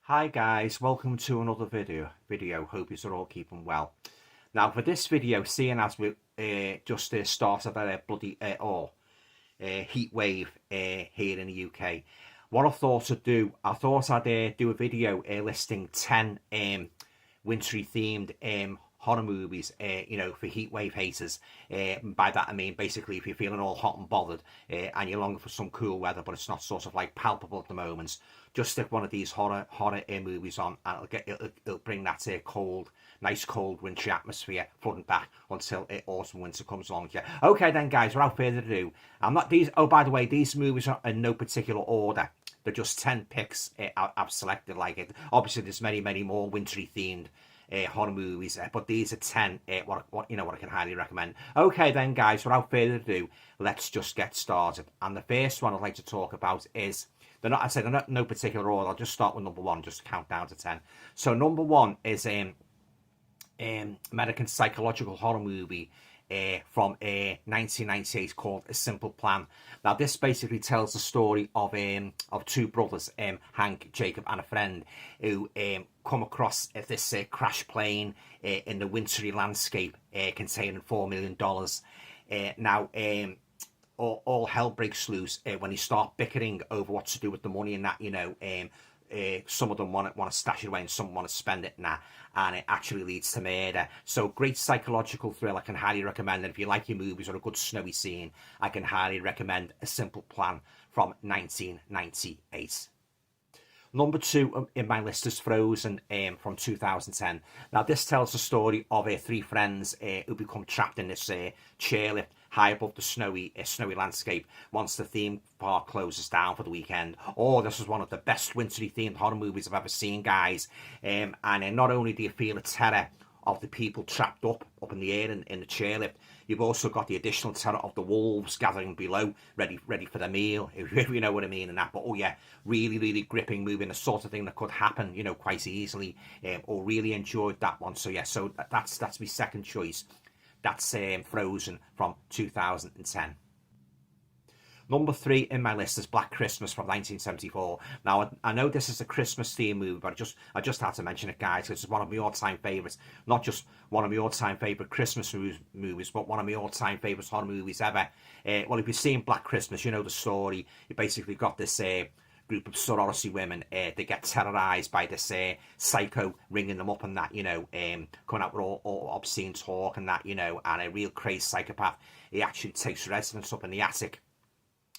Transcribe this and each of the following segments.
Hi guys, welcome to another video. Hope you're all keeping well. Now for this video, seeing as we just started a bloody heat wave here in the UK, what I thought I'd do, I'd do a video listing 10 wintry themed horror movies, for heat wave haters. By that I mean basically if you're feeling all hot and bothered and you're longing for some cool weather, but it's not sort of like palpable at the moment, just stick one of these horror movies on, and it'll bring that nice cold wintry atmosphere flooding back until autumn winter comes along. Yeah. Okay then, guys. Without further ado, I'm not these. Oh, by the way, these movies are in no particular order. They're just 10 picks I've selected. Like it, obviously, there's many more wintry themed horror movies, but these are 10 what I can highly recommend. Okay then, guys, without further ado, let's just get started. And the first one I'd like to talk about is, they're not in no particular order. I'll just start with number one, just count down to 10. So number one is American psychological horror movie from 1998 called A Simple Plan. Now this basically tells the story of two brothers, Hank, Jacob and a friend, who come across this crash plane in the wintry landscape containing $4 million. Now all hell breaks loose when they start bickering over what to do with the money and that, some of them want to stash it away and some want to spend it and that, and it actually leads to murder. So great psychological thrill. I can highly recommend it. If you like your movies or a good snowy scene, I can highly recommend A Simple Plan from 1998. Number two in my list is Frozen from 2010. Now this tells the story of three friends who become trapped in this chairlift high above the snowy landscape once the theme park closes down for the weekend. Oh, this is one of the best wintry themed horror movies I've ever seen, guys. And not only do you feel the terror of the people trapped up in the air in the chairlift, you've also got the additional terror of the wolves gathering below, ready for the meal, if you know what I mean, and that. But oh yeah, really gripping movie, and the sort of thing that could happen, quite easily. Or really enjoyed that one. So yeah, so that's my second choice. That's Frozen from 2010. Number three in my list is Black Christmas from 1974. Now, I know this is a Christmas theme movie, but I just had to mention it, guys, because it's one of my all-time favourites. Not just one of my all-time favourite Christmas movies, but one of my all-time favourite horror movies ever. Well, if you've seen Black Christmas, you know the story. You basically got this group of sorority women. They get terrorised by this psycho ringing them up and that, coming out with all obscene talk and that, and a real crazy psychopath. He actually takes residence up in the attic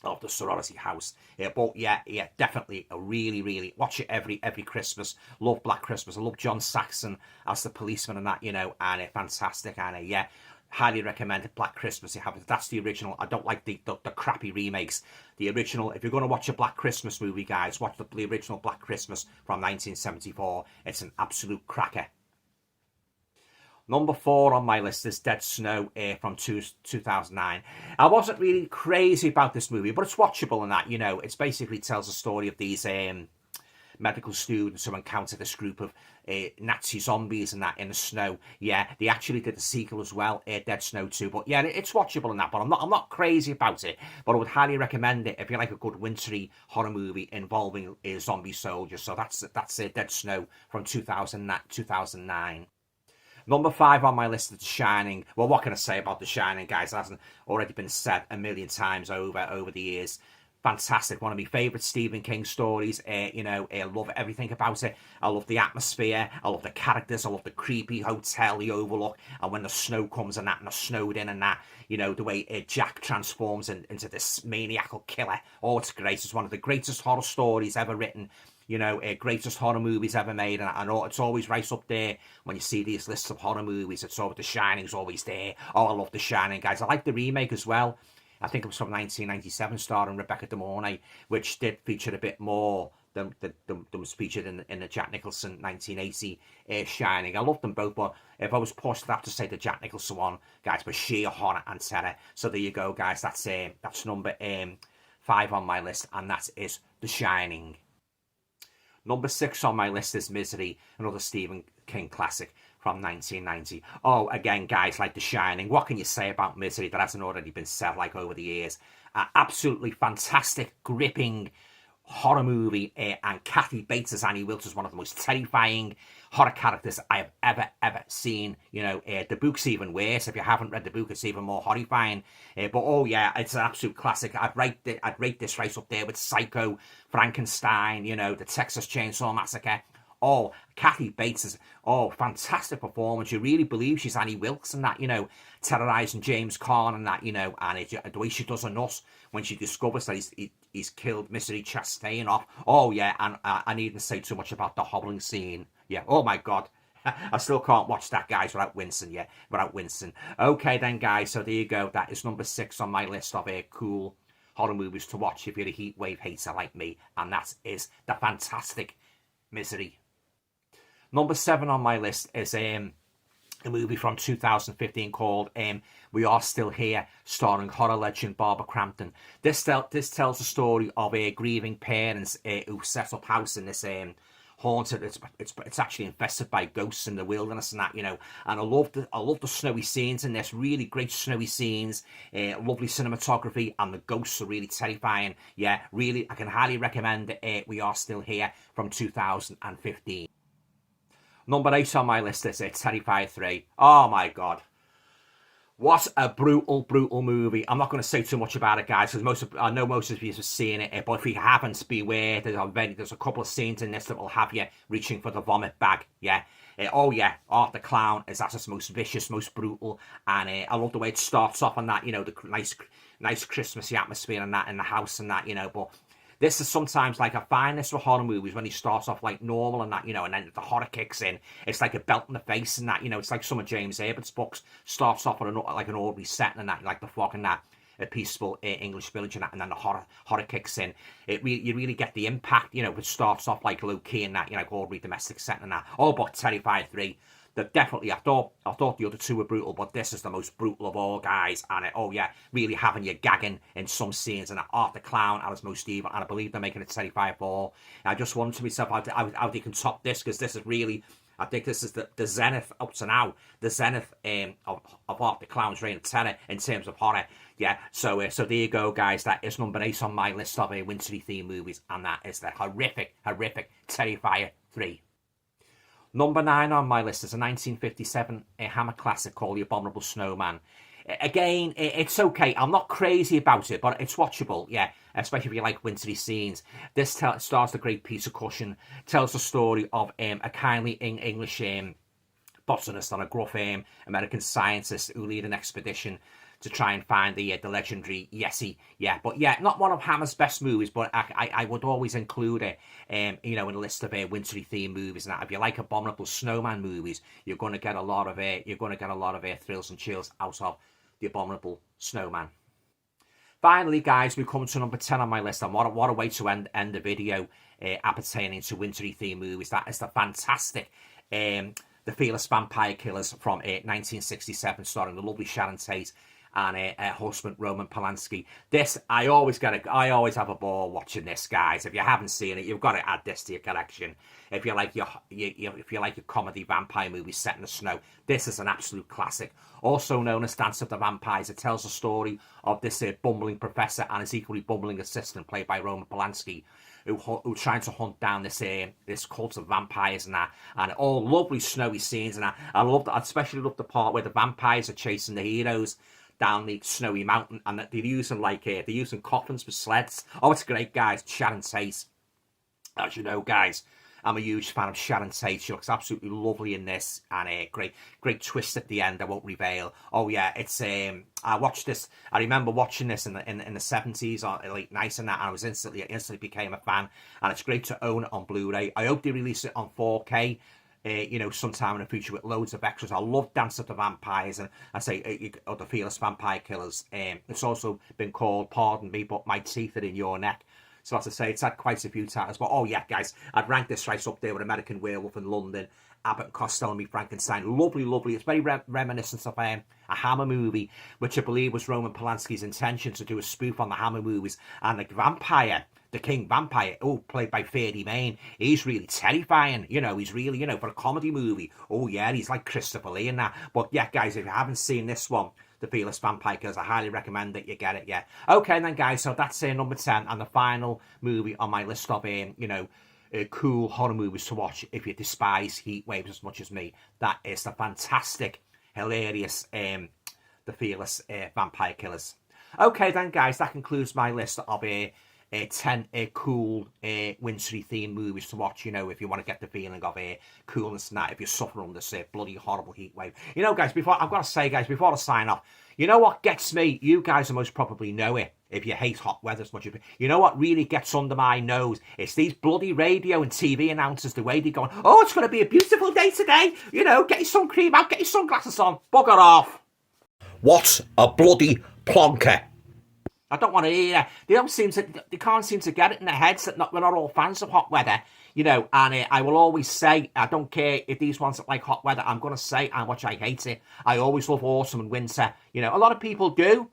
of the sorority house. But yeah, definitely a really watch it every Christmas. Love Black Christmas. I love John Saxon as the policeman and that, and fantastic. And yeah, highly recommend it. Black Christmas. That's the original. I don't like the crappy remakes. The original. If you're going to watch a Black Christmas movie, guys, watch the original Black Christmas from 1974. It's an absolute cracker. Number four on my list is Dead Snow from 2009. I wasn't really crazy about this movie, but it's watchable and that, It basically tells the story of these medical students who encounter this group of Nazi zombies and that in the snow. Yeah, they actually did a sequel as well, Dead Snow 2. But yeah, it's watchable and that, but I'm not crazy about it. But I would highly recommend it if you like a good wintry horror movie involving zombie soldiers. So that's Dead Snow from 2009. Number five on my list is The Shining. Well, what can I say about The Shining, guys? It hasn't already been said a million times over the years. Fantastic. One of my favourite Stephen King stories. I love everything about it. I love the atmosphere. I love the characters. I love the creepy hotel, the overlook. And when the snow comes and that, and the snowed in and that, the way Jack transforms into this maniacal killer. Oh, it's great. It's one of the greatest horror stories ever written. Greatest horror movies ever made, and it's always right up there when you see these lists of horror movies. It's always The Shining's always there. Oh, I love The Shining, guys. I like the remake as well. I think it was from 1997, starring Rebecca De Mornay, which did feature a bit more than was featured in the Jack Nicholson 1980 Shining. I love them both, but if I was pushed, I'd have to say the Jack Nicholson one, guys, for sheer horror and terror. So there you go, guys. That's number 5 on my list, and that is The Shining. Number 6 on my list is Misery, another Stephen King classic from 1990. Oh, again, guys, like The Shining. What can you say about Misery that hasn't already been said, like, over the years? Absolutely fantastic, gripping horror movie, and Kathy Bates as Annie Wilkes is one of the most terrifying horror characters I have ever seen. You know, the book's even worse. If you haven't read the book, it's even more horrifying. But oh yeah, it's an absolute classic. I'd rate this right up there with Psycho, Frankenstein, you know, the Texas Chainsaw Massacre. Oh, Kathy Bates is, oh, fantastic performance. You really believe she's Annie Wilkes and that, you know, terrorising James Caan and that, you know, and the way she does a nut when she discovers that he's killed Misery Chastain off. Oh, yeah, and I needn't say too much about the hobbling scene. Yeah, oh my God. I still can't watch that, guys, without wincing, yeah, without wincing. Okay, then, guys, so there you go. That is number 6 on my list of cool horror movies to watch if you're a heatwave hater like me, and that is the fantastic Misery. Number 7 on my list is a movie from 2015 called We Are Still Here, starring horror legend Barbara Crampton. This tells the story of grieving parents who set up house in this haunted. It's actually infested by ghosts in the wilderness and that, you know. And I love the snowy scenes in this. Really great snowy scenes, lovely cinematography, and the ghosts are really terrifying. Yeah, really, I can highly recommend We Are Still Here from 2015. Number 8 on my list is Terrifier 3. Oh my God. What a brutal, brutal movie. I'm not going to say too much about it, guys, because I know most of you have seen it, but if you haven't, beware. There's a couple of scenes in this that will have you reaching for the vomit bag, yeah. Oh yeah, Art the Clown is that's its most vicious, most brutal, and I love the way it starts off on that, you know, the nice Christmassy atmosphere and that in the house and that, you know, but this is sometimes like I find this with horror movies when he starts off like normal and that, you know, and then the horror kicks in. It's like a belt in the face and that, you know, it's like some of James Herbert's books. Starts off with like an ordinary setting and that, like The Fog and that, a peaceful English village and that, and then the horror kicks in. You really get the impact, you know, it starts off like low key and that, you know, like ordinary domestic setting and that. Oh, but Terrifier 3. Definitely, I thought the other two were brutal, but this is the most brutal of all, guys. And oh yeah, really having you gagging in some scenes. And Art the Clown at his most evil, and I believe they're making it Terrifier 4. I just wondered to myself how they can top this, because this is really, I think this is the zenith up to now, the zenith of Art the Clown's reign of terror in terms of horror. Yeah, so there you go, guys. That is number 8 on my list of wintry themed movies, and that is the horrific Terrifier 3. Number 9 on my list is a 1957 Hammer classic called The Abominable Snowman. Again, it's okay. I'm not crazy about it, but it's watchable, yeah, especially if you like wintry scenes. This stars the great Peter Cushing, tells the story of a kindly English botanist and a gruff American scientist who lead an expedition to try and find the legendary Yeti. Yeah, but yeah, not one of Hammer's best movies, but I would always include it, you know, in a list of wintry themed movies. And that, if you like Abominable Snowman movies, you're going to get a lot of thrills and chills out of The Abominable Snowman. Finally, guys, we come to number 10 on my list, and what a way to end the video appertaining to wintry themed movies. That is the fantastic The Fearless Vampire Killers from 1967, starring the lovely Sharon Tate and husband Roman Polanski. This, I always have a ball watching this, guys. If you haven't seen it, you've got to add this to your collection. If you like your comedy vampire movies set in the snow, this is an absolute classic. Also known as Dance of the Vampires, it tells the story of this bumbling professor and his equally bumbling assistant, played by Roman Polanski, who trying to hunt down this cult of vampires and that, and all lovely snowy scenes and that. I especially love the part where the vampires are chasing the heroes down the snowy mountain, and they're using coffins for sleds. Oh, it's great, guys. Sharon Tate, as you know, guys, I'm a huge fan of Sharon Tate. She looks absolutely lovely in this, and a great twist at the end I won't reveal. Oh yeah, it's I watched this. I remember watching this in the 70s or late nights and that, and I instantly became a fan. And it's great to own it on Blu-ray. I hope they release it on 4K. You know, sometime in the future with loads of extras. I love Dance of the Vampires, and I say The Fearless Vampire Killers. It's also been called Pardon Me, But My Teeth Are in Your Neck. So as I say, it's had quite a few titles. But oh yeah, guys, I'd rank this right up there with American Werewolf in London, Abbott and Costello and Me Frankenstein. Lovely. It's very reminiscent of a Hammer movie, which I believe was Roman Polanski's intention to do a spoof on the Hammer movies. And the vampire, the King Vampire, played by Ferdy Mayne, he's really terrifying. You know, he's really, for a comedy movie. Oh yeah, he's like Christopher Lee and that. But yeah, guys, if you haven't seen this one, The Fearless Vampire Killers. I highly recommend that you get it, yeah. Okay then, guys, so that's number 10 and the final movie on my list of, cool horror movies to watch if you despise Heatwaves as much as me. That is the fantastic, hilarious, The Fearless Vampire Killers. Okay then, guys, that concludes my list of 10 cool wintry themed movies to watch, if you want to get the feeling of coolness and that, if you're suffering from this bloody horrible heat wave. Guys, I've got to say, guys, before I sign off, you know what gets me? You guys most probably know it if you hate hot weather as much as you know what really gets under my nose? It's these bloody radio and TV announcers, the way they're going, oh, it's going to be a beautiful day today, get your sun cream out, get your sunglasses on, bugger off. What a bloody plonker. I don't want to hear that. They can't seem to get it in their heads that we're not all fans of hot weather, and I will always say, I don't care if these ones that like hot weather, I'm going to say how much I hate it. I always love autumn and winter. A lot of people do,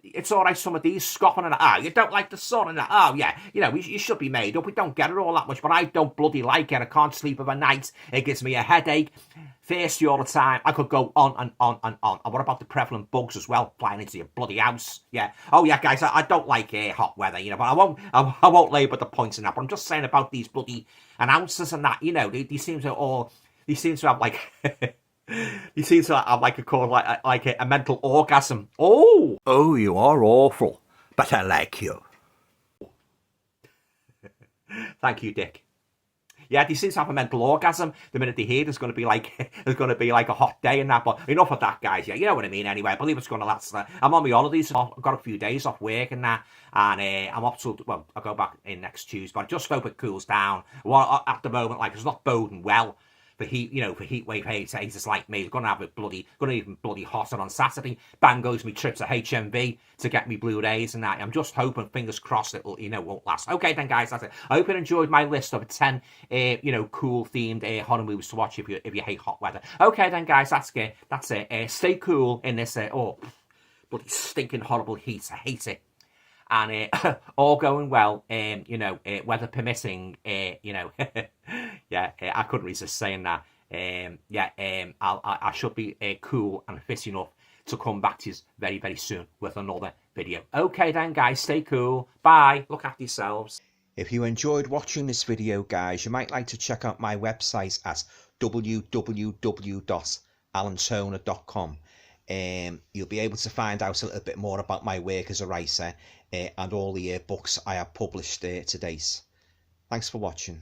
it's all right, some of these scoffing and you don't like the sun and that, yeah, you should be made up. We don't get it all that much, but I don't bloody like it. I can't sleep of a night. It gives me a headache, thirsty all the time. I could go on and on and on. And what about the prevalent bugs as well, flying into your bloody house? Yeah. Oh yeah, guys, I don't like hot weather, but I won't labour the points in that. But I'm just saying about these bloody announcers and that, they seem to have like. He seems to have like a mental orgasm. Oh, you are awful, but I like you. Thank you, Dick. Yeah, he seems to have a mental orgasm the minute they hear there's going to be like a hot day and that. But enough of that, guys. Yeah, you know what I mean. Anyway, I believe it's going to last. I'm on my holidays. I've got a few days off work and that, and I'm up to. Well, I'll go back in next Tuesday. But I just hope it cools down. Well, at the moment, like it's not boding well. For heatwave haters like me, going to even bloody hotter on Saturday. Bang goes me trip to HMV to get me Blu-rays and that. I'm just hoping, fingers crossed, it won't last. Okay then, guys, that's it. I hope you enjoyed my list of 10, cool themed horror movies to watch if you hate hot weather. Okay then, guys, that's it. Stay cool in this bloody stinking horrible heat. I hate it. And all going well, weather permitting, yeah, I couldn't resist saying that. I should be cool and fit enough to come back to you very, very soon with another video. Okay then, guys, stay cool. Bye. Look after yourselves. If you enjoyed watching this video, guys, you might like to check out my website at www.alantoner.com. You'll be able to find out a little bit more about my work as a writer and all the books I have published to date. Thanks for watching.